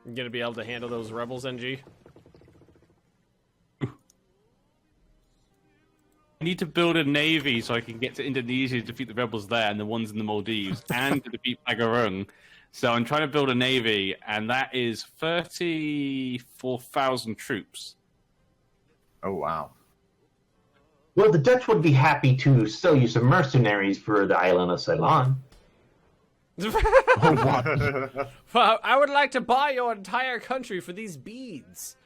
You gonna be able to handle those rebels, NG? I need to build a navy so I can get to Indonesia to defeat the rebels there and the ones in the Maldives and to defeat Bagarung. So I'm trying to build a navy, and that is 34,000 troops. Oh, wow. Well, the Dutch would be happy to sell you some mercenaries for the island of Ceylon. Well, I would like to buy your entire country for these beads.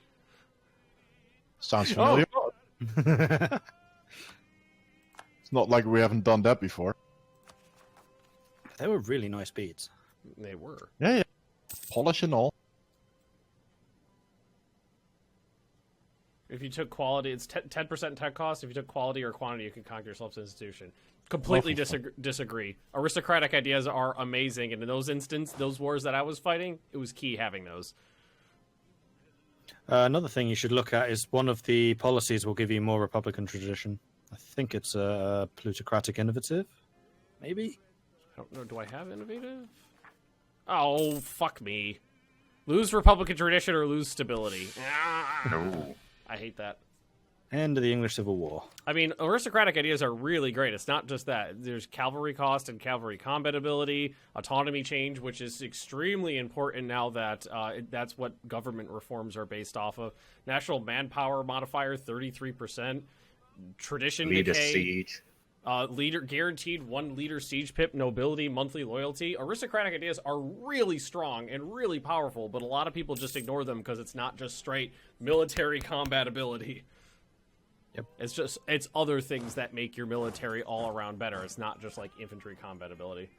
Sounds familiar. Oh. It's not like we haven't done that before. They were really nice beads. They were. Yeah. Polish and all. If you took quality, it's 10% tech cost. If you took quality or quantity, you can conquer your self-institution. Completely disagree. Aristocratic ideas are amazing, and in those instances, those wars that I was fighting, it was key having those. Another thing you should look at is one of the policies will give you more Republican tradition. I think it's plutocratic innovative, maybe? I don't know, do I have innovative? Oh, fuck me. Lose Republican tradition or lose stability. No. I hate that. End of the English Civil War. I mean, aristocratic ideas are really great. It's not just that. There's cavalry cost and cavalry combat ability, autonomy change, which is extremely important now that that's what government reforms are based off of. National manpower modifier, 33%. Tradition Lead a decay. siege. Leader guaranteed 1 leader siege pip, nobility, monthly loyalty. Aristocratic ideas are really strong and really powerful, but a lot of people just ignore them because it's not just straight military combat ability. Yep. It's other things that make your military all around better. It's not just like infantry combat ability.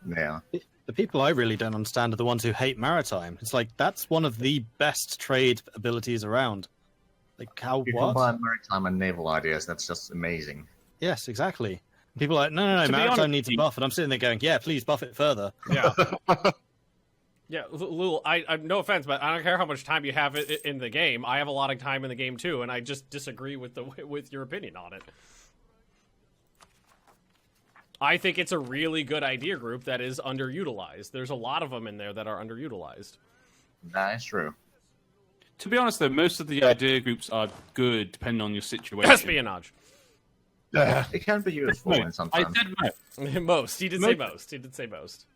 Yeah. The people I really don't understand are the ones who hate maritime. It's like, that's one of the best trade abilities around. Like, how, You what? combine maritime and naval ideas, that's just amazing. Yes, exactly. People are like, no, To be maritime honest, needs a buff, and I'm sitting there going, yeah, please buff it further. Yeah. Yeah, Lul, I no offense, but I don't care how much time you have in the game. I have a lot of time in the game too, and I just disagree with your opinion on it. I think it's a really good idea group that is underutilized. There's a lot of them in there that are underutilized. That is true. To be honest, though, most of the idea groups are good depending on your situation. Espionage. It can be useful in I sometimes. said most. Most. He did say most. He did say most.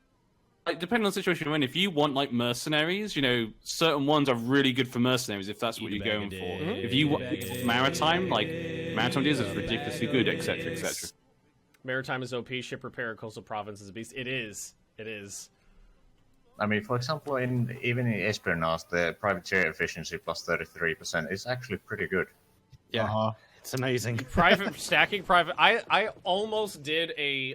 Like, depending on the situation you're in, if you want like mercenaries, you know, certain ones are really good for mercenaries if that's what you're going for. If you want maritime, like maritime ideas is ridiculously good, etc., etc. Maritime is OP. Ship repair, coastal province is a beast. It is. It is. I mean, for example, even in espionage, the privateer efficiency plus 33% is actually pretty good. Yeah, it's amazing. Stacking private. I almost did a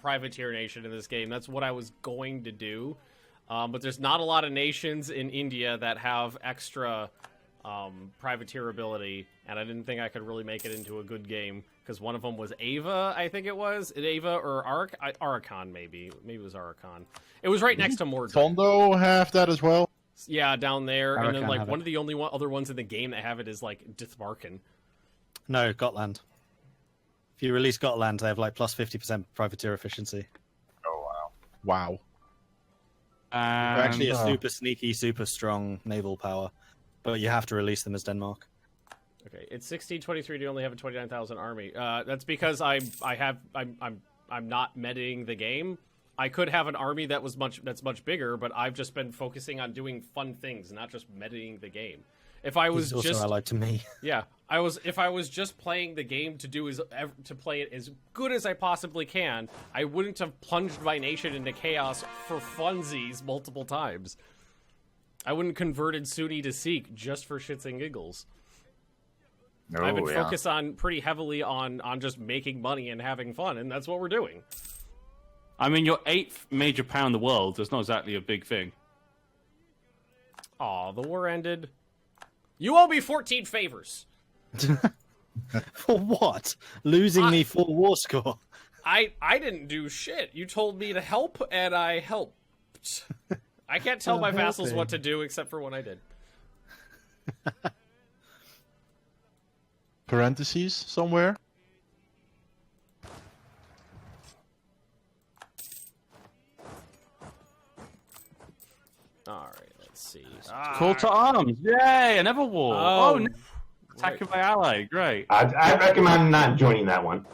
privateer nation in this game. That's what I was going to do, but there's not a lot of nations in India that have extra privateer ability, and I didn't think I could really make it into a good game because one of them was Ava, I think it was Ava or Arakan, maybe it was Arakan. It was right next to Mordred. Tondo have that as well. Yeah, down there, and then Arakan like have one it. of the only other ones in the game that have it is like Dithmarken. No, Gotland. If you release Gotland, they have like plus 50% privateer efficiency. Oh, wow. Wow. They're actually a uh, super sneaky, super strong naval power, but you have to release them as Denmark. Okay, it's 1623 to only have a 29,000 army. That's because I'm not meting the game. I could have an army that's much bigger, but I've just been focusing on doing fun things, not just meting the game. If I was He's also just allied to me. yeah, if I was just playing the game to play it as good as I possibly can, I wouldn't have plunged my nation into chaos for funsies multiple times. I wouldn't converted Sunni to Sikh just for shits and giggles. No, I've been focused on pretty heavily on just making money and having fun, and that's what we're doing. I mean, your 8th major power in the world is not exactly a big thing. Aw, the war ended. You owe me 14 favors. For what? Losing me full war score. I didn't do shit. You told me to help, and I helped. I can't tell my vassals what to do except for what I did. Parentheses somewhere. All right, let's see. Call to arms! Yay! Another war! Oh, no. Attack by ally! Great. I recommend not joining that one.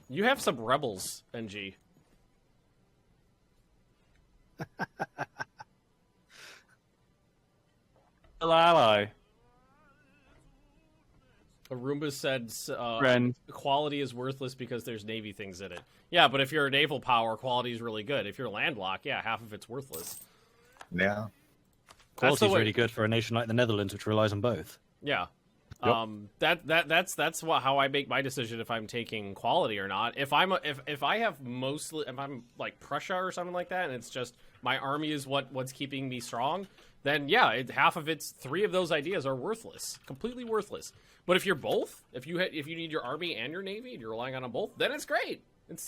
You have some rebels, NG. Ally. Arumba said Friend. quality is worthless because there's navy things in it. Yeah, but if you're a naval power, quality is really good. If you're landlocked, yeah, half of it's worthless. Yeah. Quality is really good for a nation like the Netherlands, which relies on both. Yeah. Yep. That's how I make my decision if I'm taking quality or not. If I'm if I'm like Prussia or something like that, and it's just my army is what's keeping me strong, then yeah, half of its 3 of those ideas are worthless, completely worthless. But if you're both, if you need your army and your navy and you're relying on them both, then it's great. It's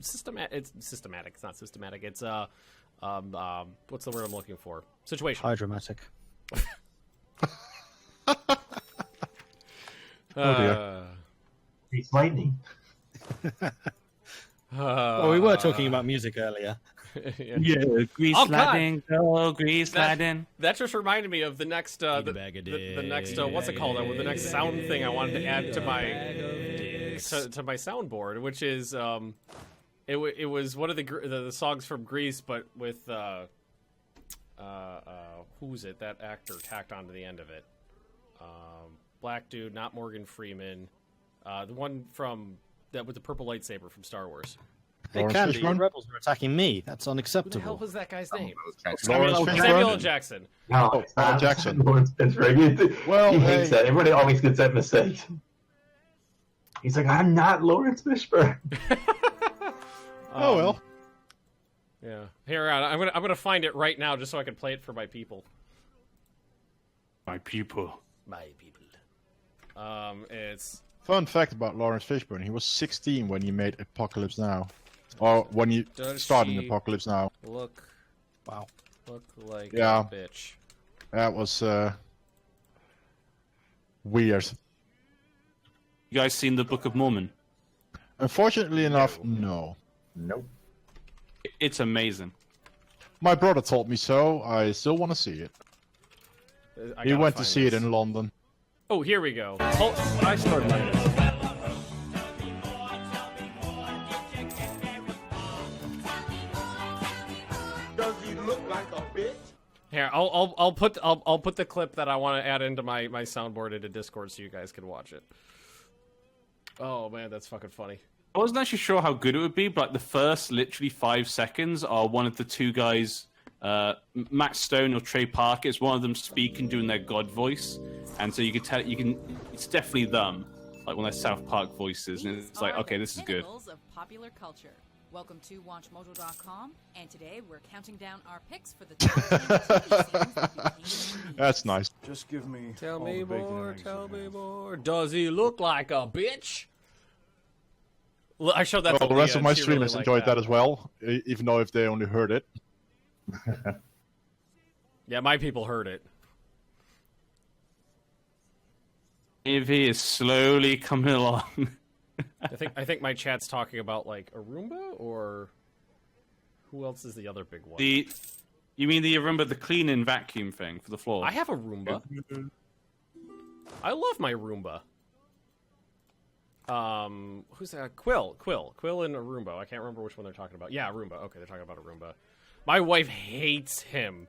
systematic. It's systematic. It's not systematic. It's what's the word I'm looking for? Situation. Hydromatic. Oh dear. Grease lightning. Well, we were talking about music earlier. Yeah, grease Oh, God. sliding, oh, grease sliding. That just reminded me of the next the next what's it called? The next sound thing I wanted to add to my soundboard, which is it was one of the songs from Grease, but with who's it? That actor tacked onto the end of it. Black dude, not Morgan Freeman. The one from that with the purple lightsaber from Star Wars. Hey, Lawrence Kandy, Fishburne? the rebels are attacking me. That's Who the hell unacceptable. was that guy's name? Lawrence Samuel Fishburne? L. Jackson. No, Oh, it's not Jackson. Lawrence Fishburne. Well, he hates hey. that. Everybody always gets that mistake. He's like, I'm not Lawrence Fishburne. Oh well. Yeah. Here, I'm gonna find it right now just so I can play it for my people. My people. My people. It's Fun fact about Lawrence Fishburne: he was 16 when he made Apocalypse Now, or when he Does started she- Apocalypse Now. look Wow. like Yeah. a bitch. That was weird. You guys seen the Book of Mormon? Unfortunately enough, no. Nope. It's amazing. My brother told me so. I still want to see it. I He gotta went to find see it this. in London. Oh, here we go. I started like this. Does he look like a bitch? Here, I'll put the clip that I want to add into my soundboard into Discord so you guys can watch it. Oh man, that's fucking funny. I wasn't actually sure how good it would be, but like, the first literally 5 seconds are one of the 2 guys, Matt Stone or Trey Parker. It's one of them speaking, doing their god voice, and so you can tell it's definitely them, like one of their South Park voices, and it's like, okay, this is good. Pinnacles of popular culture. Welcome to WatchMojo.com, and today we're counting down our picks for the top 10 TV series that became the That's nice. Just give me Tell all me the bacon more. and eggs Tell you me have. more. Does he look like a bitch? I showed that. Well, to the rest Leah, of my and she really streamers liked enjoyed that as well, even though if they only heard it. Yeah, my people heard it. Navy is slowly coming along. I think my chat's talking about like Arumba or who else is the other big one? You mean the cleaning vacuum thing for the floor? I have a Roomba. I love my Roomba. Who's that? Quill and a Roomba. I can't remember which one they're talking about. Yeah, Roomba. Okay, they're talking about a Roomba. My wife hates him.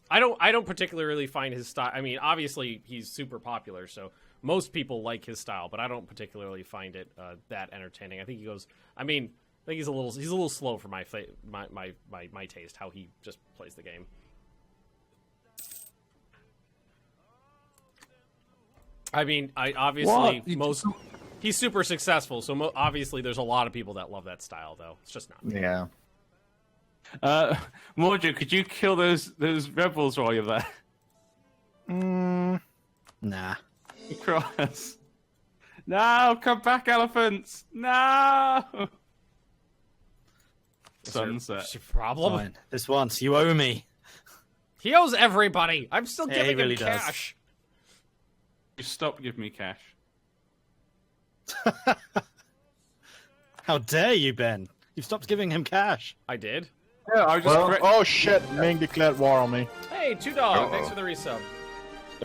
I don't particularly find his style. I mean, obviously he's super popular, so most people like his style, but I don't particularly find it that entertaining. I think he goes. I mean, I think he's a little slow for my taste. How he just plays the game. I mean, obviously he's super successful, so obviously there's a lot of people that love that style, though. It's just not me. Yeah. Mordred, could you kill those rebels while you're there? Nah. Cross. No, come back, elephants! No. Sunset. Is there a problem? Fine. This once, you owe me. He owes everybody. I'm still Yeah, he giving really him does. cash. You stop giving me cash. How dare you, Ben? You've stopped giving him cash. I did. Yeah, I was just Well, correct. Oh shit! Ming declared war on me. Hey, Two Dog, Uh-oh. thanks for the resub.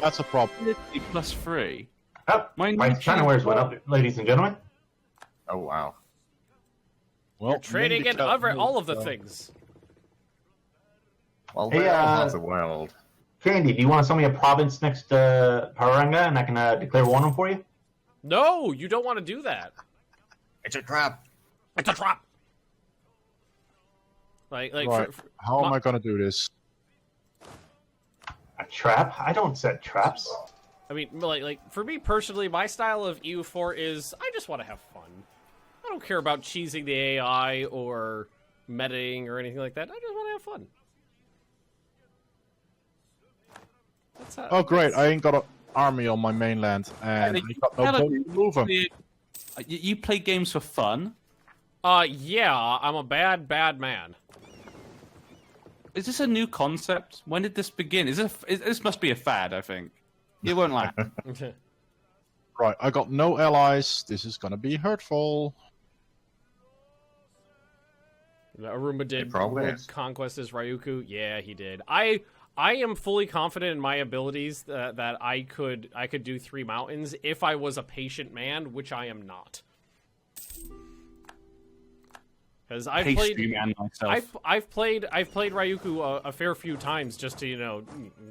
That's a problem. +3. Oh, My price of China wares went up, ladies and gentlemen. Oh wow. Well, Trading Ming in declared all of the war, so- things. Well, Hey, they all have the world. Kandy, do you want to sell me a province next to Paranga, and I can declare war on them for you? No, you don't want to do that. It's a trap. It's a trap. Like, Right. How am I gonna do this? A trap? I don't set traps. I mean, like for me personally, my style of EU4 is I just want to have fun. I don't care about cheesing the AI or metaing or anything like that. I just want to have fun. That's how, Oh great! I ain't got an army on my mainland, and I got no boat to move 'em. You play games for fun. Yeah, I'm a bad man. Is this a new concept? When did this begin? This must be a fad, I think. It won't laugh. Right, I got no allies. This is gonna be hurtful. Aruma did probably world is. conquest as Ryuku. Yeah, he did. I am fully confident in my abilities that I could do 3 mountains if I was a patient man, which I am not. Because I've played Man myself. I've played Ryuku a fair few times just to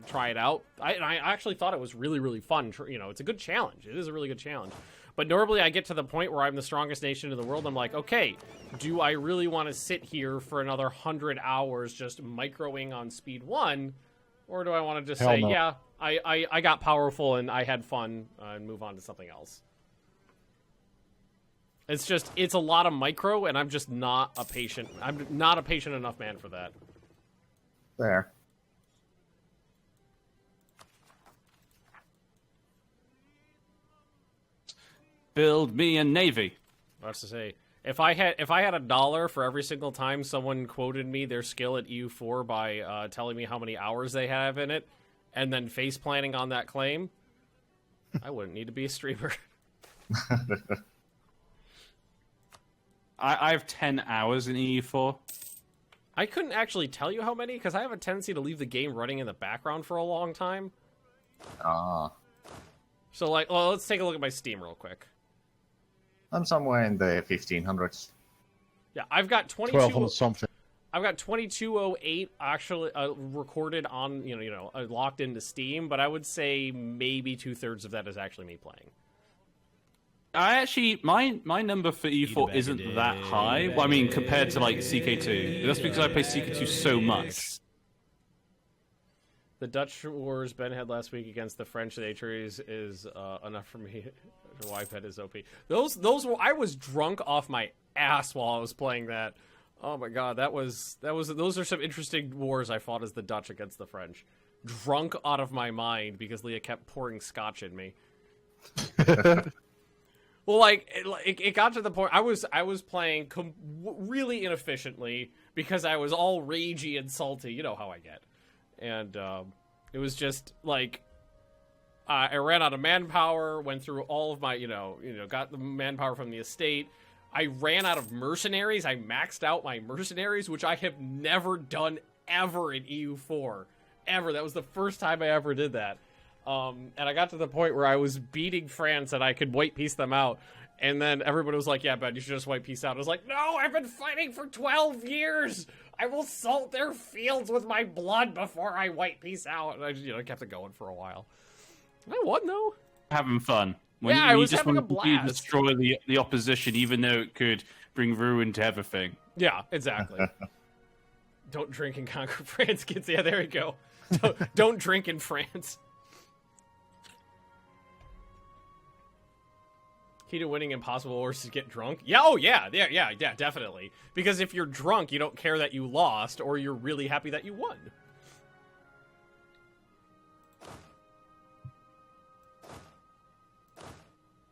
try it out. I actually thought it was really fun. It's a good challenge. It is a really good challenge. But normally I get to the point where I'm the strongest nation in the world. I'm like, okay, do I really want to sit here for another 100 hours just microing on speed 1, or do I want to just Hell say, no. yeah, I got powerful and I had fun and move on to something else? It's a lot of micro, and I'm just not a patient. I'm not a patient enough man for that. There. Build me a navy. What's to say? If I had $1 for every single time someone quoted me their skill at EU4 by telling me how many hours they have in it, and then face planting on that claim, I wouldn't need to be a streamer. I have 10 hours in EU4. I couldn't actually tell you how many because I have a tendency to leave the game running in the background for a long time. Ah. So let's take a look at my Steam real quick. I'm somewhere in the 1500s. Yeah, I've got 1200 something. I've got 2208 actually recorded on, locked into Steam, but I would say maybe 2/3 of that is actually me playing. My number for E4 isn't that high. Well, I mean, compared to like CK2. That's because I play CK2 so much. The Dutch wars Ben had last week against the French and is enough for me to wipe at his OP. Those were, I was drunk off my ass while I was playing that. Oh my god, those are some interesting wars I fought as the Dutch against the French. Drunk out of my mind because Leah kept pouring scotch in me. Well, it got to the point I was playing really inefficiently because I was all ragey and salty. You know how I get, and it was just like I ran out of manpower. Went through all of my got the manpower from the estate. I ran out of mercenaries. I maxed out my mercenaries, which I have never done ever in EU4. Ever. That was the first time I ever did that. And I got to the point where I was beating France and I could white piece them out. And then everybody was like, yeah, Ben, you should just white piece out. I was like, no, I've been fighting for 12 years. I will salt their fields with my blood before I white piece out. And I just, kept it going for a while. I won, though. Having fun. I was you just having a want to blast. destroy the opposition, even though it could bring ruin to everything. Yeah, exactly. Don't drink and conquer France, kids. Yeah, there you go. Don't drink in France. Key to winning Impossible Wars is to get drunk? Yeah, oh yeah, definitely. Because if you're drunk, you don't care that you lost, or you're really happy that you won.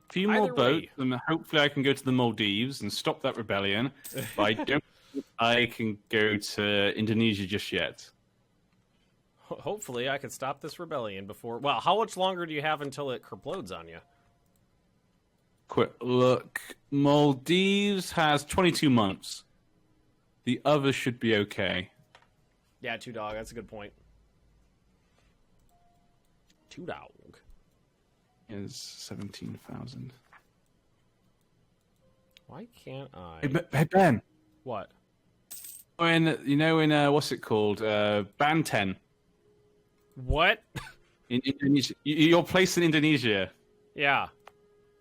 A few more Either way. boats, and hopefully I can go to the Maldives and stop that rebellion. But I don't think I can go to Indonesia just yet. Hopefully I can stop this rebellion before... Well, how much longer do you have until it kerplodes on you? Quick look. Maldives has 22 months. The others should be okay. Yeah, 2 dog. That's a good point. 2 dog Is 17,000. Why can't I? Hey Ben. What? In what's it called? Banten. What? In Indonesia. Your place in Indonesia. Yeah.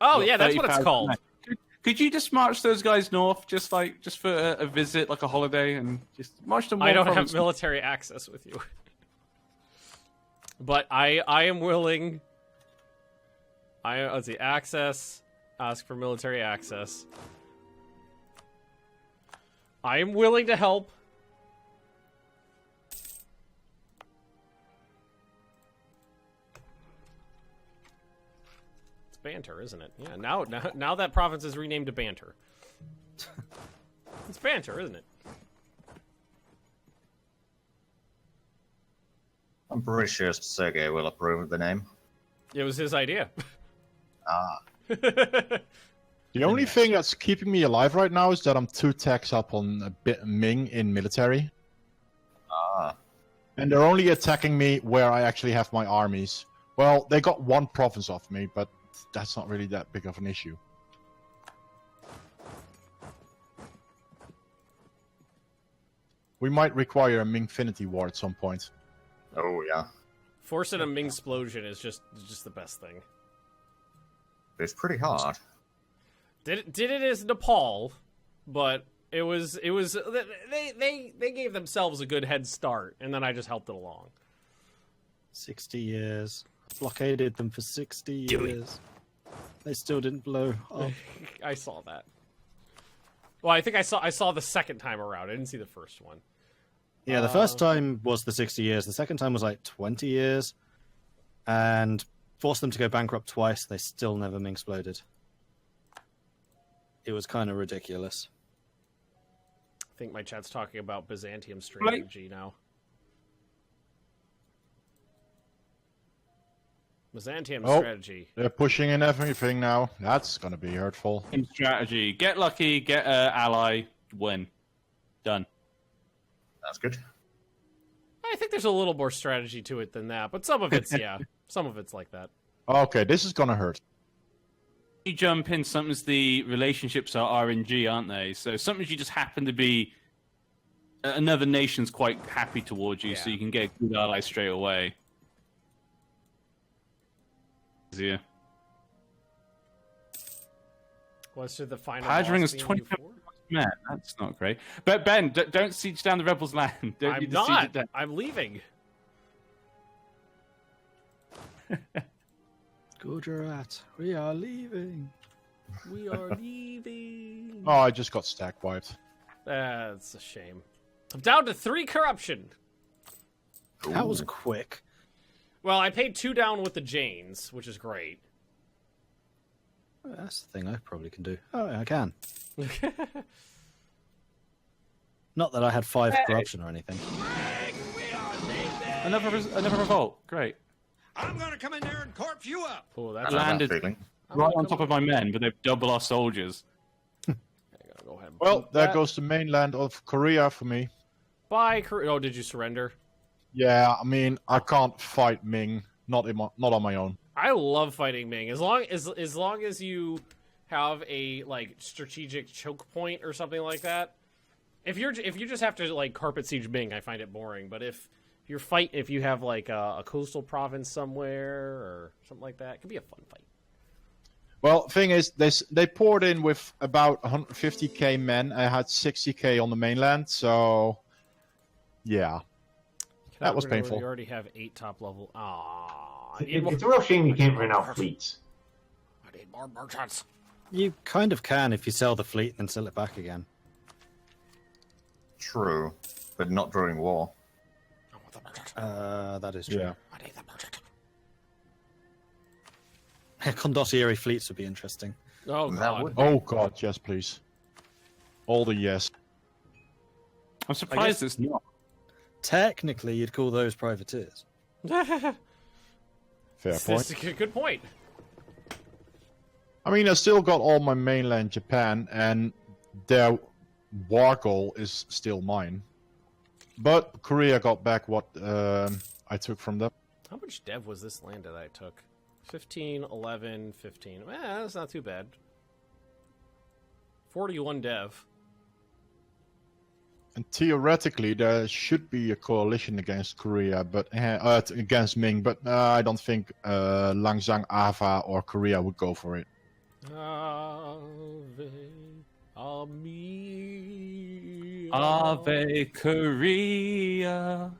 Oh, yeah, that's what it's 30,000 called. men. Could you just march those guys north, just for a visit, like a holiday, and just march them? I don't province. have military access with you. But I am willing. Let's see, access. Ask for military access. I am willing to help. It's Banter, isn't it? Yeah. Now that province is renamed to Banter. It's Banter, isn't it? I'm pretty sure Sergey will approve of the name. It was his idea. Ah. The only thing that's keeping me alive right now is that I'm 2 techs up on a bit Ming in military. Ah. And they're only attacking me where I actually have my armies. Well, they got 1 province off me, but that's not really that big of an issue. We might require a Mingfinity war at some point. Oh, yeah. Forcing a Ming explosion is just the best thing. It's pretty hard. Did it as Nepal, but it was they gave themselves a good head start, and then I just helped it along. 60 years. Blockaded them for 60 years. They still didn't blow up. I saw that. Well, I think I saw the second time around. I didn't see the first one. Yeah, the first time was the 60 years. The second time was like 20 years. And forced them to go bankrupt twice. They still never exploded. It was kind of ridiculous. I think my chat's talking about Byzantium strategy now. Byzantium strategy. They're pushing in everything now. That's gonna be hurtful. In strategy, get lucky, get ally, win, done. That's good. I think there's a little more strategy to it than that, but some of it's some of it's like that. Okay, this is gonna hurt. You jump in, sometimes the relationships are RNG, aren't they? So sometimes you just happen to be another nation's quite happy towards you, so you can get a good ally straight away. Yeah. Was to the final. Padring boss is being 25 U4? men. That's not great. But Ben, don't siege down the rebels' land. Don't I'm you just siege not. it down. I'm leaving. Gujarat, we are leaving. We are leaving. Oh, I just got stack wiped. That's a shame. I'm down to 3 corruption. That was quick. Well, I paid 2 down with the Janes, which is great. That's the thing I probably can do. Oh, I can. Not that I had 5 corruption or anything. Another revolt. Great. I'm gonna come in there and corpse you up. Oh, I that's landed feeling. right on top of my men, but they've double our soldiers. Go ahead. and Well, boot there that. goes the mainland of Korea for me. Bye, Korea. Oh, did you surrender? Yeah, I mean, I can't fight Ming, not on my own. I love fighting Ming as long as you have a like strategic choke point or something like that. If you just have to like carpet siege Ming, I find it boring. But if you have like a coastal province somewhere or something like that, it could be a fun fight. Well, thing is, they poured in with about 150k men. I had 60k on the mainland, so yeah, that was painful. You already have 8 top level. Ah, It's a real shame you can't rent out fleets. I need more merchants. You kind of can if you sell the fleet and sell it back again. True, but not during war. I want the merchant. That is true. Yeah. I need the merchant. Condottieri fleets would be interesting. Oh That god. would- Oh god, yes, please. All the yes. I'm surprised it's not. Technically, you'd call those privateers. Fair That's point. a good point. I mean, I still got all my mainland Japan, and they're Wargol is still mine. But Korea got back what I took from them. How much dev was this land that I took? 15, 11, 15. That's not too bad. 41 dev. And theoretically, there should be a coalition against Korea, but against Ming. But I don't think Langzang, Ava, or Korea would go for it. Ave, Ami, Ave Korea.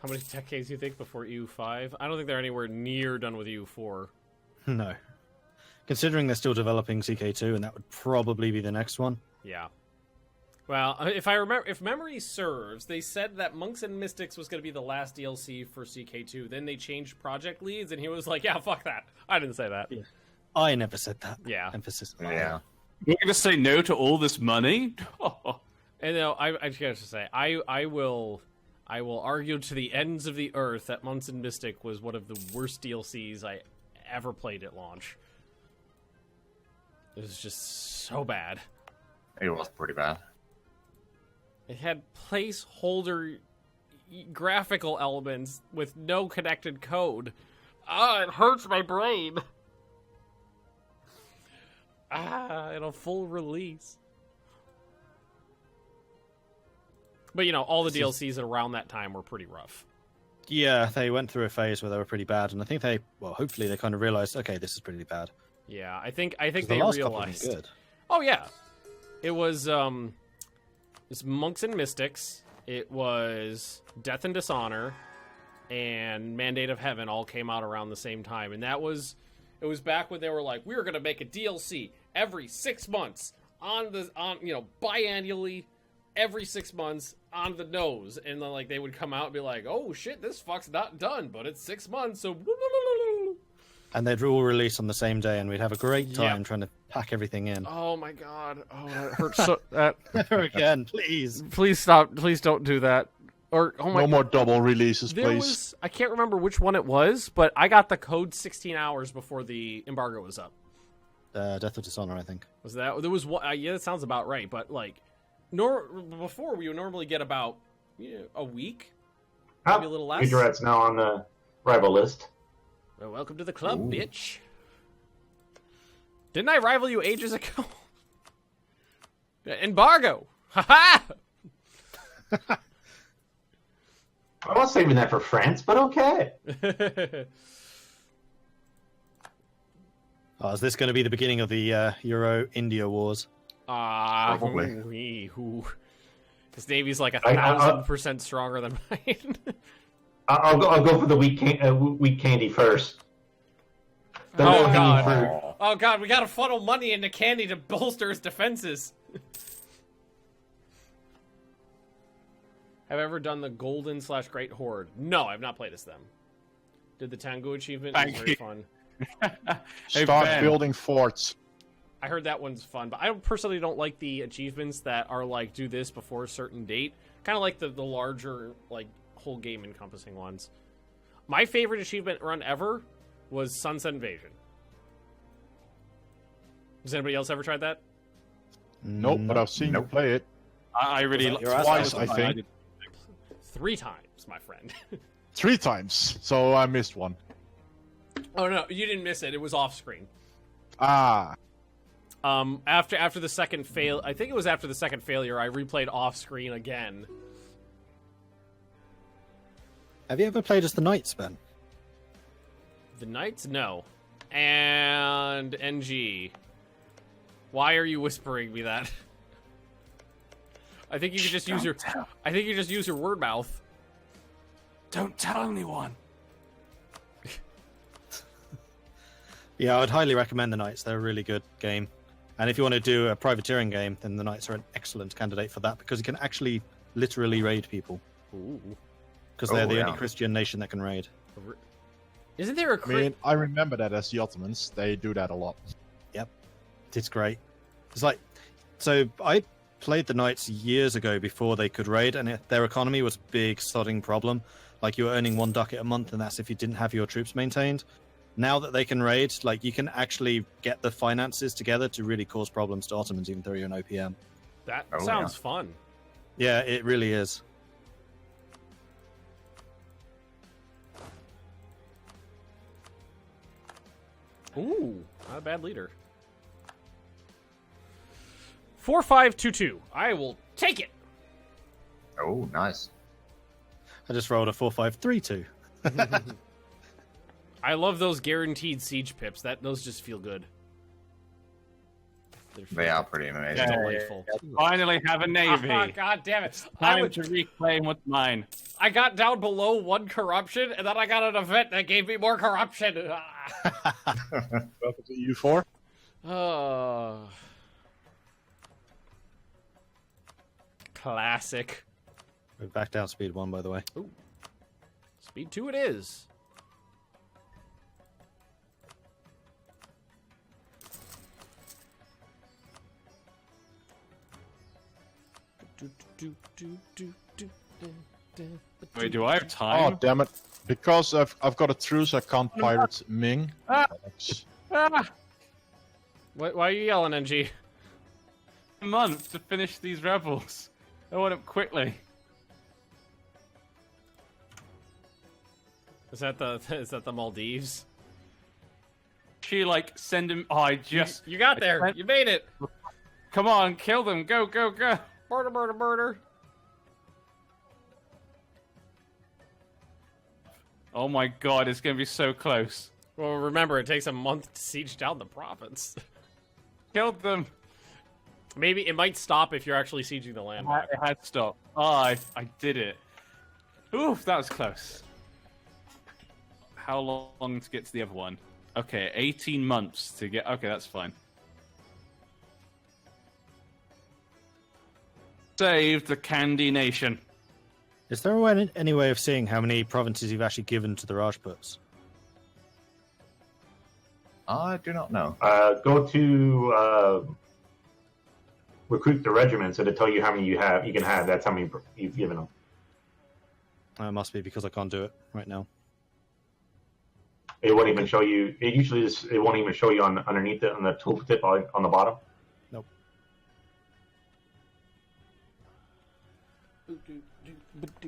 How many decades do you think before EU5? I don't think they're anywhere near done with EU4. No. Considering they're still developing CK2, and that would probably be the next one. Yeah. Well, if I remember, if memory serves, they said that Monks and Mystics was going to be the last DLC for CK2. Then they changed project leads, and he was like, "Yeah, fuck that. I didn't say that." Yeah. I never said that. Yeah. Emphasis. Yeah. We're going to say no to all this money? And I just got to say, I will argue to the ends of the earth that Monks and Mystic was one of the worst DLCs I ever played at launch. It was just so bad. It was pretty bad. It had placeholder graphical elements with no connected code. Ah, it hurts my brain. In a full release. But, you know, all the DLCs around that time were pretty rough. Yeah, they went through a phase where they were pretty bad, and I think hopefully they kind of realized, okay, this is pretty bad. Yeah, I think they last couple realized. were good. Oh yeah, it was it's Monks and Mystics. It was Death and Dishonor, and Mandate of Heaven all came out around the same time, and it was back when they were like, we were gonna make a DLC every 6 months biannually, every 6 months on the nose, and then like they would come out and be like, oh shit, this fuck's not done, but it's 6 months, so. And they'd all release on the same day, and we'd have a great time trying to pack everything in. Oh my god! Oh, that hurts so. That Never again, please. Please stop! Please don't do that. Or no more double releases, please. I can't remember which one it was, but I got the code 16 hours before the embargo was up. Death of Dishonor, I think. Was that? There was one. Yeah, that sounds about right. But like, before we would normally get about a week, maybe a little less. Gujarat's now on the rival list. Well, welcome to the club, bitch. Didn't I rival you ages ago? Embargo! Ha-ha! I was saving that for France, but okay. Is this going to be the beginning of the Euro-India wars? Probably. His navy's like 1,000% stronger than mine. I'll go for the weak candy first. Oh god! Oh god! We gotta funnel money into Kandy to bolster his defenses. Have I ever done the Golden/Great Horde? No, I've not played as them. Did the Tangu achievement? It was very fun. Start building forts. I heard that one's fun, but I personally don't like the achievements that are like do this before a certain date. Kind of like the larger like whole game encompassing ones. My favorite achievement run ever was Sunset Invasion. Has anybody else ever tried that? Nope, but I've seen you play it. I really twice, I think. 3 times, my friend. 3 times, so I missed one. Oh no, you didn't miss it. It was off screen. Ah. After the second fail, I think it was after the second failure, I replayed off screen again. Have you ever played as the Knights, Ben? The Knights? No. And NG. Why are you whispering me that? I think you could just use your word mouth. Don't tell anyone. Yeah, I would highly recommend the Knights. They're a really good game. And if you want to do a privateering game, then the Knights are an excellent candidate for that because you can actually literally raid people. Ooh. Because they're the only Christian nation that can raid. Isn't there I remember that as the Ottomans. They do that a lot. Yep. It's great. It's like... So, I played the Knights years ago before they could raid, and their economy was a big sodding problem. Like, you were earning 1 ducat a month, and that's if you didn't have your troops maintained. Now that they can raid, like, you can actually get the finances together to really cause problems to Ottomans, even though you're an OPM. That Oh, sounds yeah. fun. Yeah, it really is. Ooh, not a bad leader. 4522. I will take it. Oh, nice. I just rolled a 4-5-3-2. I love those guaranteed siege pips. Those just feel good. They are pretty amazing. Delightful. Finally have a navy. Ah, God damn it! Time to reclaim what's mine. I got down below 1 corruption, and then I got an event that gave me more corruption. Welcome to EU4. Classic. We're back down speed 1, by the way. Ooh. Speed 2 it is. Wait, do I have Oh, time? damn it. Because I've got a truce, I can't pirate Ming. Ah! Why are you yelling, NG? A month to finish these rebels. I want it quickly. Is that the Maldives? She like send him. Oh, I just. You got there. You made it. Come on, kill them. Go, go, go. Murder, murder, murder. Oh my god, it's gonna be so close. Well, remember, it takes a month to siege down the province. Killed them. Maybe it might stop if you're actually sieging the land back. It had stopped. Oh, I did it. Oof, that was close. How long to get to the other one? Okay, 18 months to get... Okay, that's fine. Save the Kandy Nation. Is there any way of seeing how many provinces you've actually given to the Rajputs? I do not know. Go to recruit the regiments, and it'll tell you how many you can have. That's how many you've given them. It must be because I can't do it right now. It won't even show you. It usually it won't even show you underneath it on the tooltip on the bottom. Nope.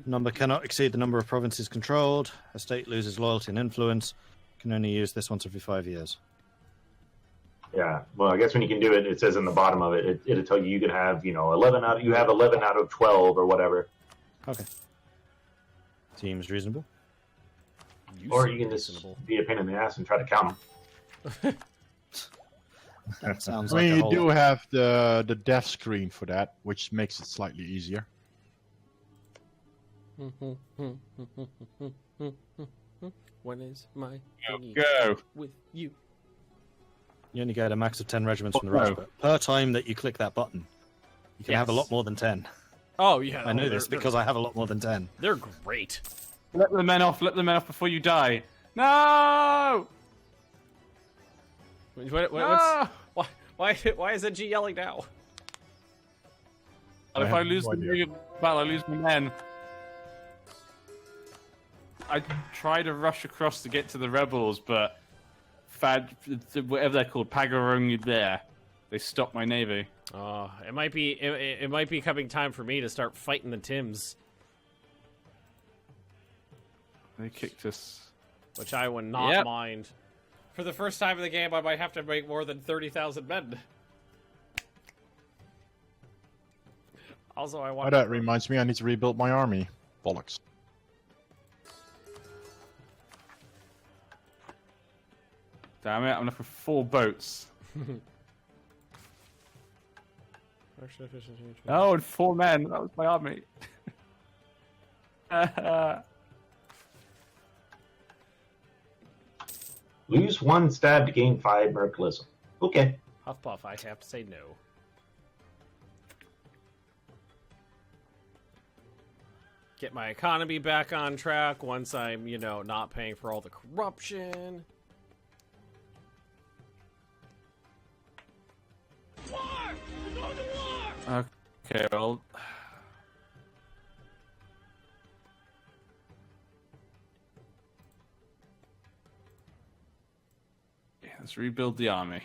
Number cannot exceed the number of provinces controlled. A state loses loyalty and influence. Can only use this once every 5 years. Yeah. Well, I guess when you can do it, it says in the bottom of it, it'll tell you can have 11 out. You have 11 out of 12 or whatever. Okay. Seems reasonable. Or you can just be a pain in the ass and try to count them. That sounds I like mean, a you whole do have the death screen for that, which makes it slightly easier. When is my Go. with you? You only get a max of 10 regiments from the Rajput. Per time that you click that button, you can have a lot more than 10. Oh yeah, I know this because I have a lot more than 10. they're great. Let the men off. Let the men off before you die. No! No! Why is NG yelling now? If I lose the battle, I lose my men. I try to rush across to get to the rebels, but whatever they're called, Pagarung there, they stopped my navy. It might be coming time for me to start fighting the Tims, They kicked us. which I would not mind. For the first time in the game, I might have to make more than 30,000 men. Also, I Oh, want. that reminds me, I need to rebuild my army. Bollocks. Damn it! I'm looking for 4 boats. Oh, and 4 men. That was my army. Lose 1 stab to gain 5 mercilism. Okay. Huffpuff, I have to say no. Get my economy back on track once I'm, not paying for all the corruption. Okay, well. Yeah, let's rebuild the army.